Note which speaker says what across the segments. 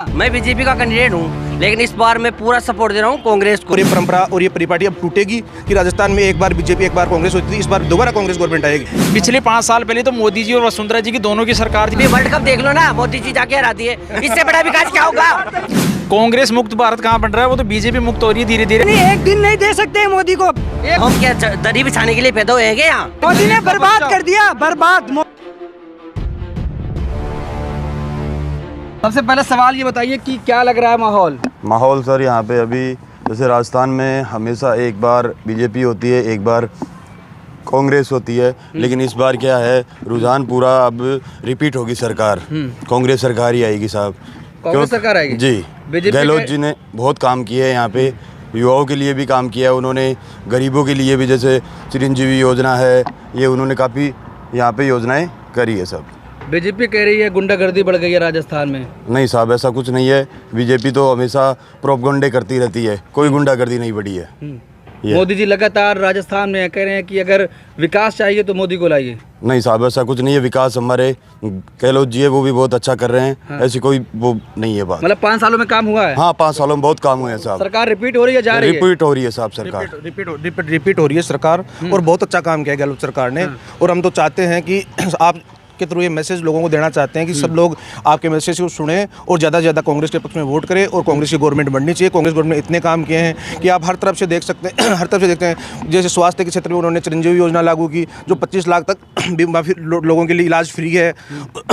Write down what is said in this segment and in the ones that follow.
Speaker 1: मैं बीजेपी का कैंडिडेट हूँ, लेकिन इस बार मैं पूरा सपोर्ट दे रहा हूँ कांग्रेस को।
Speaker 2: ये परंपरा और ये परिपाटी अब टूटेगी कि राजस्थान में एक बार बीजेपी एक बार कांग्रेस होती थी, इस बार दोबारा कांग्रेस गवर्नमेंट आएगी।
Speaker 3: पिछले 5 साल पहले तो मोदी जी और वसुंधरा जी की दोनों की सरकार थी।
Speaker 1: वर्ल्ड कप देख लो ना, मोदी जी जाके हराती है, इससे बड़ा विकास क्या होगा?
Speaker 3: कांग्रेस मुक्त भारत कहाँ बन रहा है, वो तो बीजेपी मुक्त हो रही है धीरे धीरे।
Speaker 4: एक दिन नहीं दे सकते मोदी को।
Speaker 1: हम क्या दरी बिछाने के लिए पैदा हुए हैं क्या यहाँ?
Speaker 4: मोदी ने बर्बाद कर दिया, बर्बाद।
Speaker 5: सबसे पहले सवाल ये बताइए कि क्या लग रहा है माहौल
Speaker 6: सर यहाँ पे अभी जैसे राजस्थान में हमेशा एक बार बीजेपी होती है, एक बार कांग्रेस होती है, लेकिन इस बार क्या है, रुझान पूरा अब रिपीट होगी सरकार, कांग्रेस सरकार ही आएगी साहब।
Speaker 5: कांग्रेस सरकार आएगी
Speaker 6: जी। गहलोत जी ने बहुत काम किए हैं यहाँ पे, युवाओं के लिए भी काम किया है उन्होंने, गरीबों के लिए भी, जैसे चिरंजीवी योजना है, ये उन्होंने काफ़ी यहाँ पे योजनाएं करी है सब।
Speaker 5: बीजेपी कह रही है गुंडागर्दी बढ़ गई है राजस्थान में।
Speaker 6: नहीं साहब, ऐसा कुछ नहीं है। बीजेपी तो हमेशा प्रोपगंडे करती रहती है, कोई गुंडागर्दी नहीं बढ़ी है।
Speaker 5: मोदी जी लगातार राजस्थान में कह रहे हैं कि अगर विकास चाहिए तो मोदी को लाइए।
Speaker 6: नहीं साहब, ऐसा कुछ नहीं है। विकास हमारे गहलोत जी है, वो भी बहुत अच्छा कर रहे हैं। हाँ। ऐसी कोई वो नहीं है बात।
Speaker 5: मतलब 5 सालों में काम हुआ है।
Speaker 6: हाँ, 5 सालों में बहुत काम हुए हैं साहब।
Speaker 5: सरकार रिपीट हो रही है, जा रही है?
Speaker 6: रिपीट हो रही है साहब सरकार।
Speaker 2: रिपीट हो रही है सरकार, और बहुत अच्छा काम किया गहलोत सरकार ने। और हम तो चाहते हैं कि आप के थ्रू ये मैसेज लोगों को देना चाहते हैं कि सब लोग आपके मैसेज को सुने और ज़्यादा से ज़्यादा कांग्रेस के पक्ष में वोट करें और कांग्रेस की गवर्नमेंट बननी चाहिए। कांग्रेस गवर्नमेंट ने इतने काम किए हैं कि आप हर तरफ से देख सकते हैं, हर तरफ से देखते हैं। जैसे स्वास्थ्य के क्षेत्र में उन्होंने चिरंजीवी योजना लागू की, जो 25 लाख तक लोगों के लिए इलाज फ्री है।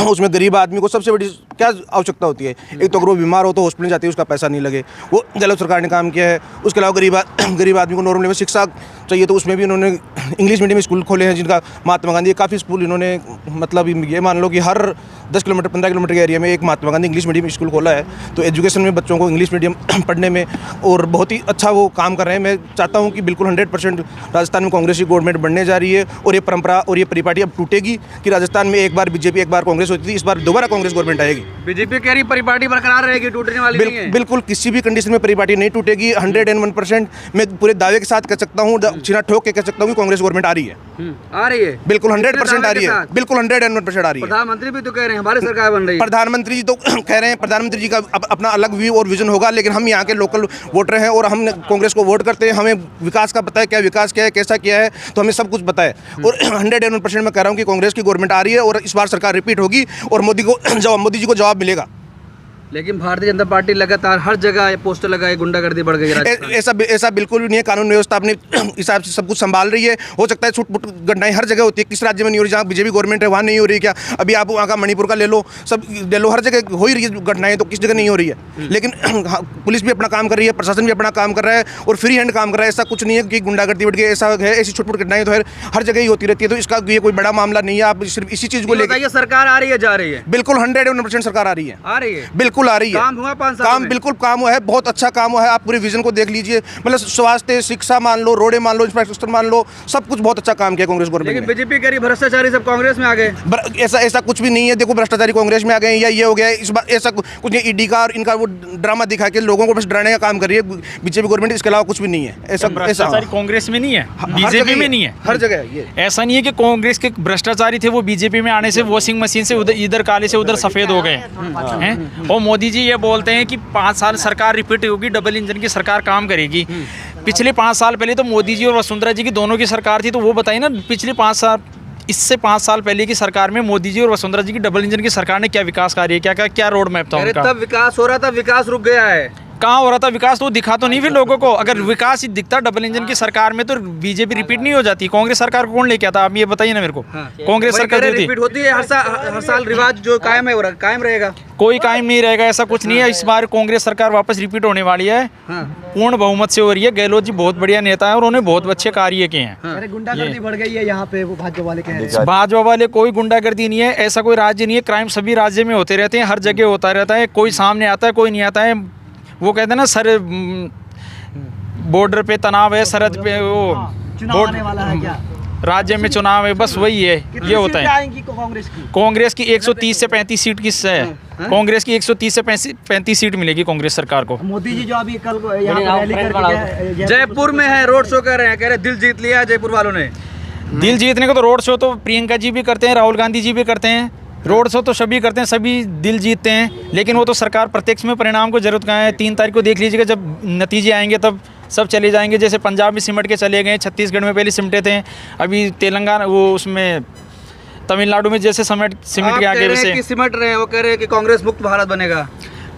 Speaker 2: उसमें गरीब आदमी को सबसे बड़ी क्या आवश्यकता होती है, एक तो अगर वो बीमार हो तो हॉस्पिटल जाती है, उसका पैसा नहीं लगे, वो गहलोत सरकार ने काम किया है। उसके अलावा गरीब आदमी को नॉर्मल में शिक्षा चाहिए, तो उसमें भी उन्होंने इंग्लिश मीडियम स्कूल खोले हैं, जिनका महात्मा गांधी काफ़ी स्कूल इन्होंने, मतलब ये मान लो कि हर 10 किलोमीटर 15 किलोमीटर के एरिया में एक Mahatma Gandhi English medium school खोला है। तो एजुकेशन में बच्चों को इंग्लिश मीडियम पढ़ने में और बहुत ही अच्छा वो काम कर रहे हैं। मैं चाहता हूँ कि बिल्कुल 100% राजस्थान में कांग्रेस की गवर्नमेंट बनने जा रही है, और ये परंपरा और ये परिपाटी अब टूटेगी कि राजस्थान में एक बार बीजेपी एक बार कांग्रेस होती थी, इस बार दोबारा कांग्रेस गवर्नमेंट आएगी।
Speaker 5: बीजेपी कह रही परिपाटी बरकरार रहेगी, टूटने वाली नहीं है।
Speaker 2: बिल्कुल किसी भी कंडीशन में परिपाटी नहीं टूटेगी। 101% मैं पूरे दावे के साथ कह सकता हूँ, सीना ठोक के कह सकता हूँ कि कांग्रेस गवर्नमेंट आ रही है।
Speaker 5: आ रही है,
Speaker 2: बिल्कुल 100% आ रही है, बिल्कुल 101% आ रही है।
Speaker 5: प्रधानमंत्री भी तो कह रहे हैं हमारी सरकार बन रही है।
Speaker 2: प्रधानमंत्री जी तो कह रहे हैं, प्रधानमंत्री जी का अपना अलग व्यू और विजन होगा, लेकिन हम यहाँ के लोकल वोटर हैं और हम कांग्रेस को वोट करते हैं। हमें विकास का पता है, क्या विकास क्या है, कैसा किया है, तो हमें सब कुछ पता है। और 101% मैं कह रहा हूँ कि कांग्रेस की गवर्नमेंट आ रही है और इस बार सरकार रिपीट होगी और मोदी जी को जवाब मिलेगा।
Speaker 5: लेकिन भारतीय जनता पार्टी लगातार हर जगह पोस्टर लगाए, गुंडागर्दी बढ़ गई है।
Speaker 2: ऐसा बिल्कुल भी नहीं है। कानून व्यवस्था अपने हिसाब से सब कुछ संभाल रही है। हो सकता है छूट-फूट घटनाएं हर जगह होती है, किस राज्य में नहीं हो रही, जहाँ बीजेपी गवर्नमेंट है वहाँ नहीं हो रही क्या? अभी आप वहाँ का मणिपुर का ले लो, सब ले लो, हर जगह हो ही रही है घटनाएं, तो किस जगह नहीं हो रही है? लेकिन पुलिस भी अपना काम कर रही है, प्रशासन भी अपना काम कर रहा है और फ्री हैंड काम कर रहा है। ऐसा कुछ नहीं है कि गुंडागर्दी बढ़ गई, ऐसा है। ऐसी छूट-फूट घटनाएं तो हर जगह ही होती रहती है, तो इसका ये कोई बड़ा मामला नहीं है। आप सिर्फ इसी चीज़ को लेकर,
Speaker 5: सरकार आ रही है, जा रही है?
Speaker 2: बिल्कुल 101% सरकार आ रही है, बिल्कुल आ रही है। काम बिल्कुल काम हुआ है, बहुत अच्छा काम हुआ है। आप पूरे विजन को देख लीजिए, मतलब स्वास्थ्य, शिक्षा मान लो, रोडे मान लो, इंफ्रास्ट्रक्चर मान लो, सब कुछ बहुत अच्छा काम किया कांग्रेस गवर्नमेंट ने।
Speaker 5: बीजेपी कह रही भ्रष्टाचारी सब कांग्रेस में आ गए।
Speaker 2: ऐसा कुछ भी नहीं है। देखो, भ्रष्टाचारी कांग्रेस में आ गए या ये हो गया, इस बार ऐसा कुछ नहीं। ईडी का और इनका वो ड्रामा दिखा के लोगों को बस डराने का काम कर रही है बीजेपी गवर्नमेंट, इसके अलावा कुछ भी नहीं है। ऐसा
Speaker 3: भ्रष्टाचारी कांग्रेस में नहीं है, बीजेपी में नहीं है,
Speaker 2: हर जगह ये।
Speaker 3: ऐसा नहीं है कि कांग्रेस के भ्रष्टाचारी थे वो बीजेपी में आने से वॉशिंग मशीन से इधर काले से उधर सफेद हो गए हैं। और मोदी जी ये बोलते हैं कि 5 साल सरकार रिपीट होगी, डबल इंजन की सरकार काम करेगी। पिछले 5 साल पहले तो मोदी जी और वसुंधरा जी की दोनों की सरकार थी, तो वो बताइए ना, पिछले 5 साल, इससे 5 साल पहले की सरकार में मोदी जी और वसुंधरा जी की डबल इंजन की सरकार ने क्या विकास कार्य, क्या रोड मैप था उनका?
Speaker 5: तब विकास हो रहा था, विकास रुक गया है।
Speaker 3: कहाँ हो रहा था विकास? तो दिखा तो नहीं फिर लोगों को। अगर विकास ही दिखता डबल इंजन की सरकार में, तो बीजेपी रिपीट नहीं हो जाती। कांग्रेस सरकार को कौन लेके आता? आप ये बताइए ना मेरे को। कांग्रेस सरकार
Speaker 5: रिपीट होती है हर साल, रिवाज जो कायम है वो कायम रहेगा।
Speaker 3: कोई कायम नहीं रहेगा, ऐसा कुछ नहीं है। इस बार कांग्रेस सरकार वापस रिपीट होने वाली है, पूर्ण बहुमत से हो रही है। गहलोत जी बहुत बढ़िया नेता है और उन्होंने बहुत अच्छे कार्य किए हैं।
Speaker 4: गुंडागर्दी बढ़ गई है यहाँ पे, वो भाजपा वाले कह रहे हैं।
Speaker 3: भाजपा वाले कोई गुंडागर्दी नहीं है, ऐसा कोई राज्य नहीं है। क्राइम सभी राज्य में होते रहते हैं, हर जगह होता रहता है। कोई सामने आता है, कोई नहीं आता है। वो कहते हैं ना, बॉर्डर पे तनाव है, सरहद पे वो राज्य में चुनाव है, बस वही है। ये होता है। कांग्रेस की 130 से 35 सीट की है। कांग्रेस की 130 से 35 सीट मिलेगी कांग्रेस सरकार को।
Speaker 4: मोदी जी जो अभी कल यहाँ रैली करके
Speaker 5: जयपुर में है, रोड शो कर रहे हैं, कह रहे दिल जीत लिया जयपुर वालों ने।
Speaker 3: दिल जीतने को तो रोड शो तो प्रियंका जी भी करते हैं, राहुल गांधी जी भी करते हैं, रोड शो तो सभी करते हैं, सभी दिल जीतते हैं, लेकिन वो तो सरकार प्रत्यक्ष में परिणाम को जरूरत कहाँ है। 3 तारीख को देख लीजिएगा, जब नतीजे आएंगे तब सब चले जाएंगे। जैसे पंजाब में सिमट के चले गए, छत्तीसगढ़ में पहले सिमटे थे, अभी तेलंगाना वो उसमें तमिलनाडु में जैसे सिमट के आगे वैसे
Speaker 5: सिमट रहे हैं, वो कह रहे हैं कि कांग्रेस मुक्त भारत बनेगा।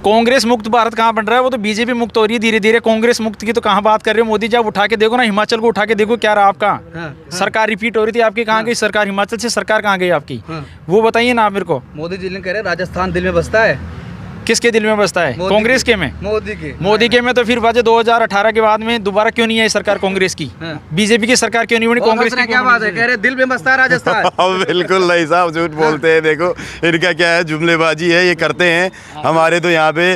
Speaker 3: कांग्रेस मुक्त भारत कहाँ बन रहा है, वो तो बीजेपी मुक्त हो रही है धीरे धीरे। कांग्रेस मुक्त की तो कहाँ बात कर रहे हो मोदी जी, आप उठा के देखो ना, हिमाचल को उठा के देखो, क्या रहा आपका। सरकार रिपीट हो रही थी आपकी, कहाँ गई सरकार? हिमाचल से सरकार कहाँ गई आपकी, वो बताइए ना आप मेरे को।
Speaker 5: मोदी जी ने कह रहे हैं राजस्थान दिल में बसता है।
Speaker 3: किसके दिल में बसता है? कांग्रेस के में, मोदी के में। तो फिर वजह 2018 के बाद में दोबारा क्यों नहीं आई सरकार कांग्रेस की? बीजेपी की सरकार क्यों नहीं बनी? कांग्रेस की
Speaker 5: क्या बात है, कह रहे दिल में बसता है राजस्थान।
Speaker 6: बिल्कुल नहीं साहब, झूठ बोलते हैं। देखो इनका क्या है, जुमलेबाजी है, ये करते हैं। हमारे तो यहाँ पे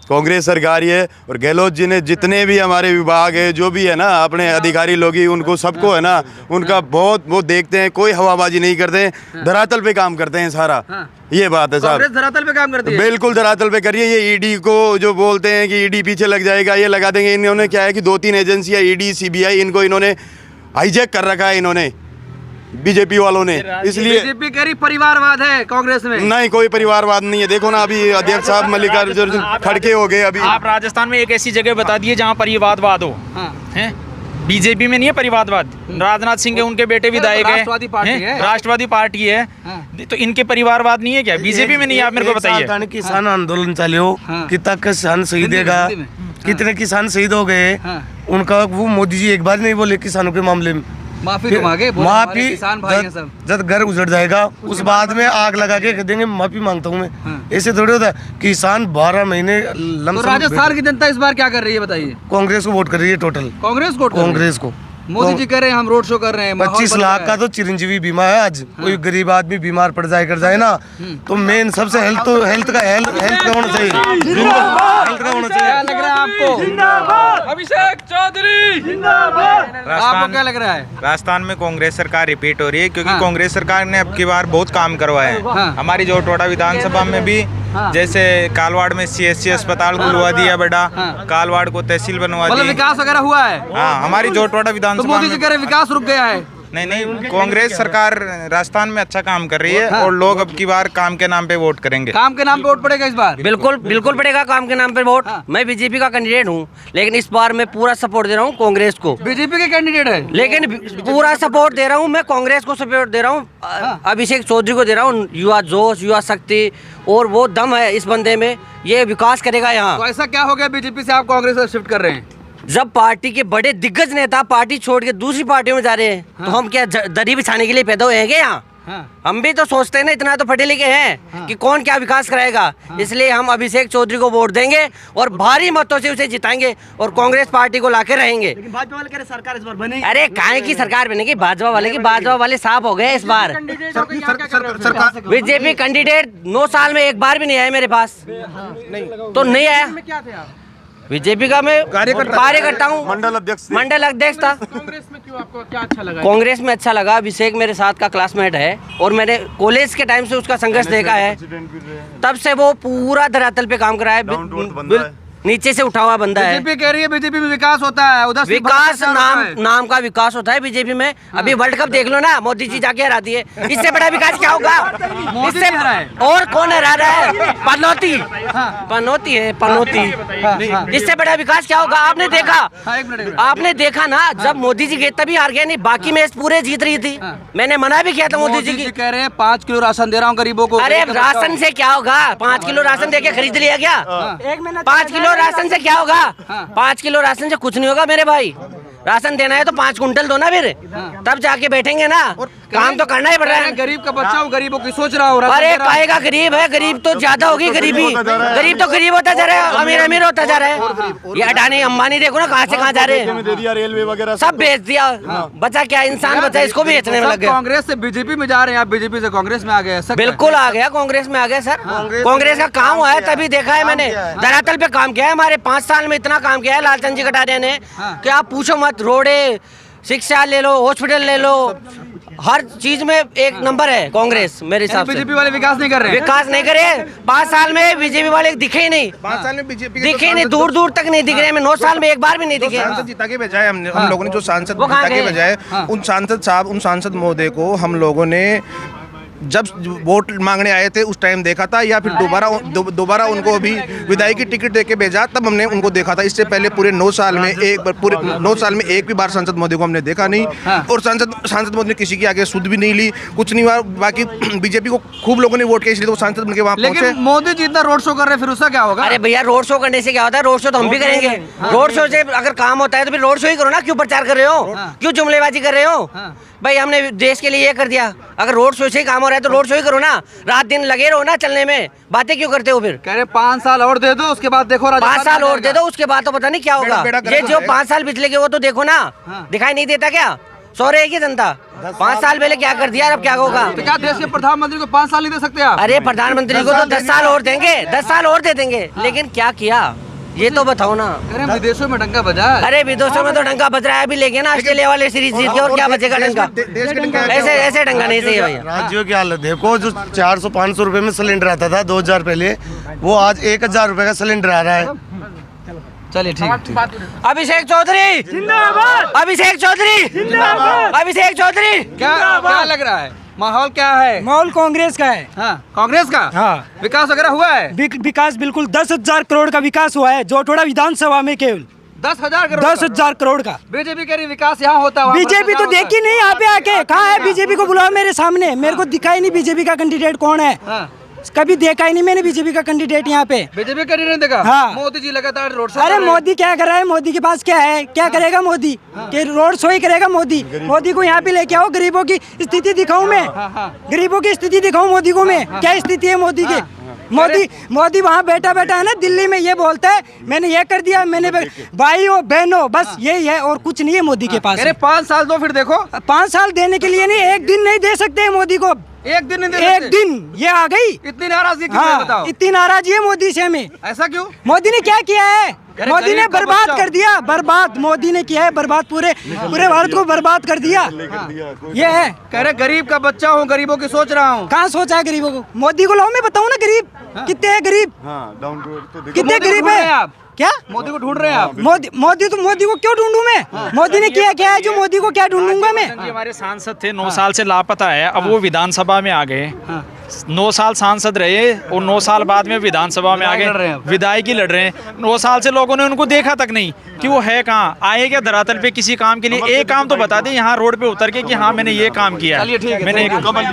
Speaker 6: कांग्रेस सरकार ही है, और गहलोत जी ने जितने भी हमारे विभाग है, जो भी है ना अपने अधिकारी लोग ही, उनको सबको है ना उनका बहुत वो देखते हैं, कोई हवाबाजी नहीं करते हैं, धरातल पे काम करते हैं सारा। ये बात है साहब,
Speaker 5: धरातल पे काम करती है।
Speaker 6: बिल्कुल धरातल पे करिए। ये ईडी को जो बोलते हैं कि ईडी पीछे लग जाएगा, ये लगा देंगे। इन्होंने क्या है कि 2-3 एजेंसियां, ईडी, सीबीआई, इनको इन्होंने हाईजैक कर रखा है इन्होंने, बीजेपी वालों ने। इसलिए
Speaker 5: बीजेपी कह रही परिवारवाद है कांग्रेस में।
Speaker 6: नहीं, कोई परिवारवाद नहीं है। देखो ना अभी अध्यक्ष साहब मल्लिकार्जुन खड़के हो गए। अभी
Speaker 3: आप राजस्थान में एक ऐसी जगह बता दिए जहाँ परिवारवाद हो, हैं? बीजेपी में नहीं है परिवारवाद। राजनाथ सिंह है, उनके बेटे विधायक है, राष्ट्रवादी पार्टी है, तो इनके परिवारवाद नहीं है क्या? बीजेपी में नहीं है? आप मेरे को बताइए।
Speaker 7: किसान आंदोलन चाले हो, कितना किसान शहीद है, कितने किसान शहीद हो गए, उनका वो मोदी जी एक बार नहीं बोले किसानों के मामले में
Speaker 5: माफी तो मांगे,
Speaker 7: माफी
Speaker 5: किसान भाई हैं सब।
Speaker 7: जब घर उजड़ जाएगा उस बाद में आग लगा के कह देंगे माफी मांगता हूँ मैं। ऐसे थोड़ी होता है। किसान 12 महीने
Speaker 5: तो राजस्थान की जनता इस बार क्या कर रही है बताइए?
Speaker 7: कांग्रेस को वोट कर रही है टोटल, कांग्रेस को।
Speaker 5: मोदी जी कह रहे हैं हम रोड शो कर रहे हैं।
Speaker 7: 25 लाख का तो चिरंजीवी बीमा है। आज कोई गरीब आदमी बीमार पड़ जाए कर जाए ना, तो मेन सबसे हेल्थ का होना चाहिए, हेल्थ का होना चाहिए।
Speaker 5: क्या लग रहा है आपको?
Speaker 3: अभिषेक चौधरी
Speaker 5: आपको क्या लग रहा है?
Speaker 8: राजस्थान में कांग्रेस सरकार रिपीट हो रही है, क्योंकि कांग्रेस सरकार ने अब की बार बहुत काम करवाए हैं। हमारी जोटवाड़ा विधानसभा में भी, जैसे कालवाड़ में CSC अस्पताल खुलवा दिया बेटा, कालवाड़ को तहसील बनवा दी,
Speaker 5: विकास वगैरह हुआ है।
Speaker 8: हाँ, हमारी जोटवाड़ा विधानसभा
Speaker 5: मोदी जी कह रहे विकास रुक गया है।
Speaker 8: नहीं, कांग्रेस सरकार राजस्थान में अच्छा काम कर रही है, और लोग अब की बार काम के नाम पे वोट करेंगे।
Speaker 5: काम के नाम पे वोट पड़ेगा इस बार?
Speaker 1: बिल्कुल पड़ेगा काम के नाम पे वोट। मैं बीजेपी का कैंडिडेट हूँ, लेकिन इस बार मैं पूरा सपोर्ट दे रहा हूँ कांग्रेस को।
Speaker 5: बीजेपी के कैंडिडेट है
Speaker 1: लेकिन पूरा सपोर्ट दे रहा हूँ मैं, कांग्रेस को सपोर्ट दे रहा हूँ, अभिषेक चौधरी को दे रहा हूँ। युवा जोश, युवा शक्ति, और वो दम है इस बंदे में, ये विकास करेगा यहाँ।
Speaker 5: तो ऐसा क्या हो गया बीजेपी से आप कांग्रेस में शिफ्ट कर रहे हैं?
Speaker 1: जब पार्टी के बड़े दिग्गज नेता पार्टी छोड़ के दूसरी पार्टियों में जा रहे हैं, तो हम क्या दरी बिछाने के लिए पैदा हुए हैं क्या यहाँ? हम भी तो सोचते हैं ना, इतना तो पढ़े लिखे हैं कि कौन क्या विकास कराएगा। इसलिए हम अभिषेक चौधरी को वोट देंगे और भारी मतों से उसे जिताएंगे, और कांग्रेस पार्टी को लाके रहेंगे।
Speaker 4: भाजपा वाले कह रहे सरकार इस बार बनेगी।
Speaker 1: अरे काहे की सरकार बनेगी? भाजपा वाले साफ हो गए इस बार। बीजेपी कैंडिडेट 9 साल में एक बार भी नहीं आया मेरे पास, तो नहीं आया। बीजेपी का मैं कार्यकर्ता हूँ, मंडल अध्यक्ष था।
Speaker 3: कांग्रेस में क्यों, आपको क्या अच्छा लगा?
Speaker 1: कांग्रेस में अच्छा लगा, अभिषेक मेरे साथ का क्लासमेट है, और मैंने कॉलेज के टाइम से उसका संघर्ष देखा है। तब से वो पूरा धरातल पे काम करा है, नीचे से उठा हुआ बंदा है।
Speaker 5: बीजेपी कह रही है बीजेपी में विकास होता है, उधर
Speaker 1: विकास नाम का विकास होता है बीजेपी में। अभी वर्ल्ड कप देख लो ना, मोदी जी जाके हरा दिए। इससे बड़ा विकास क्या होगा? इससे और कौन हरा रहा है? पनौती है। इससे बड़ा विकास क्या होगा? आपने देखा ना, जब मोदी जी गए तभी हार गए, नहीं बाकी मैच पूरे जीत रही थी। मैंने मना भी किया था मोदी जी की।
Speaker 5: कह रहे हैं 5 किलो राशन दे रहा हूँ गरीबों को।
Speaker 1: अरे राशन से क्या होगा? 5 किलो राशन दे के खरीद लिया क्या? 5 किलो राशन से क्या होगा? 5 किलो राशन से कुछ नहीं होगा मेरे भाई। राशन देना है तो 5 कुंटल दो ना, फिर तब जाके बैठेंगे ना। काम तो करना ही पड़ रहा है।
Speaker 5: गरीब का बच्चा हूँ, गरीबों की सोच रहा हूँ।
Speaker 1: अरे काहेगा गरीब है? गरीब तो ज्यादा होगी गरीबी। गरीब तो गरीब होता जा रहा है, अमीर होता जा रहा है। ये अडानी अंबानी देखो ना कहाँ से कहाँ जा रहे हैं।
Speaker 6: रेलवे वगैरह
Speaker 1: सब बेच दिया, बचा क्या? इंसान बचा, इसको भी बेचने में लग गया।
Speaker 5: कांग्रेस से बीजेपी में जा रहे हैं आप, बीजेपी से कांग्रेस में आ गए?
Speaker 1: बिल्कुल आ गया, कांग्रेस में आ गया सर। कांग्रेस का काम हुआ है तभी देखा है मैंने, धरातल पे काम किया है। हमारे 5 साल में इतना काम किया है लालचंद जी कटारिया ने कि आप पूछो मत। रोडे, शिक्षा ले लो, हॉस्पिटल ले लो, हर चीज में एक नंबर है कांग्रेस मेरे हिसाब से।
Speaker 5: बीजेपी वाले विकास नहीं कर रहे?
Speaker 1: विकास नहीं करे। 5 साल में बीजेपी वाले दिखे ही नहीं।
Speaker 2: 5 साल में बीजेपी
Speaker 1: दिखे ही नहीं, दूर दूर तक नहीं दिख रहे। 9 साल में एक बार भी नहीं दिखे।
Speaker 2: सांसद जिता के बजाय हम लोगों ने जो सांसद जिता के बजाय उन सांसद महोदय को हम लोगों ने जब वोट मांगने आए थे उस टाइम देखा था, या फिर दोबारा उनको अभी विदाई की टिकट देके भेजा तब हमने उनको देखा था। इससे पहले पूरे 9 साल में एक भी बार सांसद मोदी को हमने देखा नहीं। और सांसद मोदी ने किसी की आगे सुध भी नहीं ली, कुछ नहीं हुआ। बाकी बीजेपी को खूब लोगों ने वोट किया, इसलिए तो सांसद बन के वहाँ पहुंचे।
Speaker 5: लेकिन मोदी जी इतना रोड शो कर रहे हैं, फिर उसका क्या होगा?
Speaker 1: अरे भैया रोड शो करने से क्या होता है? रोड शो तो हम भी करेंगे। रोड शो से अगर काम होता है तो फिर रोड शो ही करो ना, क्यों प्रचार कर रहे हो? क्यों जुमलेबाजी कर रहे हो? भाई हमने देश के लिए ये कर दिया, अगर रोड शो से ही काम हो रहा है तो रोड शो ही करो ना, रात दिन लगे रहो ना चलने में, बातें क्यों करते हो? फिर
Speaker 5: कह रहे 5 साल और दे दो, उसके बाद देखो
Speaker 1: 5 साल और दे दो, उसके बाद तो पता नहीं क्या होगा। ये जो 5 साल पिछले के वो तो देखो ना, दिखाई नहीं देता क्या? सो रहे की जनता 5 साल पहले क्या कर दिया, अब क्या होगा?
Speaker 5: तो क्या देश के प्रधानमंत्री को 5 साल नहीं दे सकते आप?
Speaker 1: अरे प्रधानमंत्री को तो 10 साल और देंगे, 10 साल और दे देंगे, लेकिन क्या किया ये तो बताओ ना।
Speaker 5: अरे विदेशों में डंका बजा है।
Speaker 1: अरे विदेशों में तो डंका बज रहा है, अभी लेके ना ऑस्ट्रेलिया वाले सीरीज जीत के, और क्या बचेगा डंका? ऐसे डंका नहीं सही है भैया।
Speaker 7: राज्यों की हालत देखो, जो 400-500 रुपए में सिलेंडर आता था 2000 पहले, वो आज 1000 रुपए का सिलेंडर आ रहा है।
Speaker 5: चलिए ठीक।
Speaker 1: अभिषेक चौधरी जिंदाबाद, अभिषेक चौधरी जिंदाबाद, अभिषेक चौधरी।
Speaker 5: क्या लग रहा है, माहौल क्या है?
Speaker 9: माहौल कांग्रेस का है।
Speaker 5: हाँ, कांग्रेस का।
Speaker 9: हाँ,
Speaker 5: विकास वगैरह हुआ है?
Speaker 9: विकास बिल्कुल 10,000 करोड़ का विकास हुआ है जोटोड़ा विधानसभा में, केवल
Speaker 5: 10,000 करोड़।
Speaker 9: 10,000 करोड़ का।
Speaker 5: बीजेपी कह रही विकास यहाँ होता है,
Speaker 9: बीजेपी तो देखी नहीं यहाँ पे आके। कहाँ है बीजेपी को? बुलाओ मेरे सामने, मेरे को दिखाई नहीं बीजेपी का कैंडिडेट कौन है। कभी देखा ही नहीं मैंने बीजेपी का कैंडिडेट यहाँ पे।
Speaker 5: बीजेपी कैंडिडेट देखा?
Speaker 9: हाँ।
Speaker 5: मोदी जी लगातार रोड शो।
Speaker 9: अरे मोदी क्या कर रहा है? मोदी के पास क्या है? क्या करेगा मोदी? कि रोड शो ही करेगा मोदी? मोदी को यहाँ पे लेके आओ, गरीबों की स्थिति दिखाऊं मैं, गरीबों की स्थिति दिखाऊं मोदी को मैं, क्या स्थिति है मोदी की? मोदी वहाँ बैठा है ना दिल्ली में, ये बोलता है मैंने ये कर दिया, मैंने भाइयों बहनों, बस यही है और कुछ नहीं है मोदी के पास।
Speaker 5: अरे 5 साल दो, फिर देखो।
Speaker 9: 5 साल देने के लिए नहीं, एक दिन नहीं दे सकते मोदी को।
Speaker 5: एक दिन नहीं दे
Speaker 9: एक दिन ये आ गई।
Speaker 5: इतनी नाराजगी क्यों?
Speaker 9: हाँ,
Speaker 5: बताओ।
Speaker 9: इतनी नाराजगी है मोदी से हमें।
Speaker 5: ऐसा क्यों?
Speaker 9: मोदी ने क्या किया है? मोदी ने
Speaker 5: गरीब का
Speaker 9: बर्बाद
Speaker 5: बच्चा।
Speaker 9: कर दिया, बर्बाद मोदी ने किया है, बर्बाद पूरे भारत को बर्बाद कर दिया। ये है।
Speaker 5: कह रहे गरीब का बच्चा हूँ, गरीबों की सोच रहा हूँ।
Speaker 9: कहाँ सोचा है गरीबों को? मोदी को लाओ, मैं बताऊँ ना गरीब कितने हैं, गरीब कितने गरीब है
Speaker 5: आप?
Speaker 9: क्या?
Speaker 5: मोदी को ढूंढ रहे हैं आप?
Speaker 9: मोदी को क्यों ढूंढूं मैं? मोदी ने किया क्या है जो मोदी को क्या ढूंढूंगा मैं?
Speaker 3: जी हमारे सांसद थे 9 साल से लापता है, अब वो विधानसभा में आ गए। 9 साल सांसद रहे और 9 साल बाद में विधानसभा में आ गए, विधायकी लड़ रहे हैं। 9 साल से लोगों ने उनको देखा तक नहीं कि वो है कहाँ, आए क्या धरातल पे किसी काम के लिए? एक काम तो बता दें यहाँ रोड पे उतर के कि हाँ मैंने ये काम किया है।
Speaker 5: चलिए ठीक है।
Speaker 3: मैंने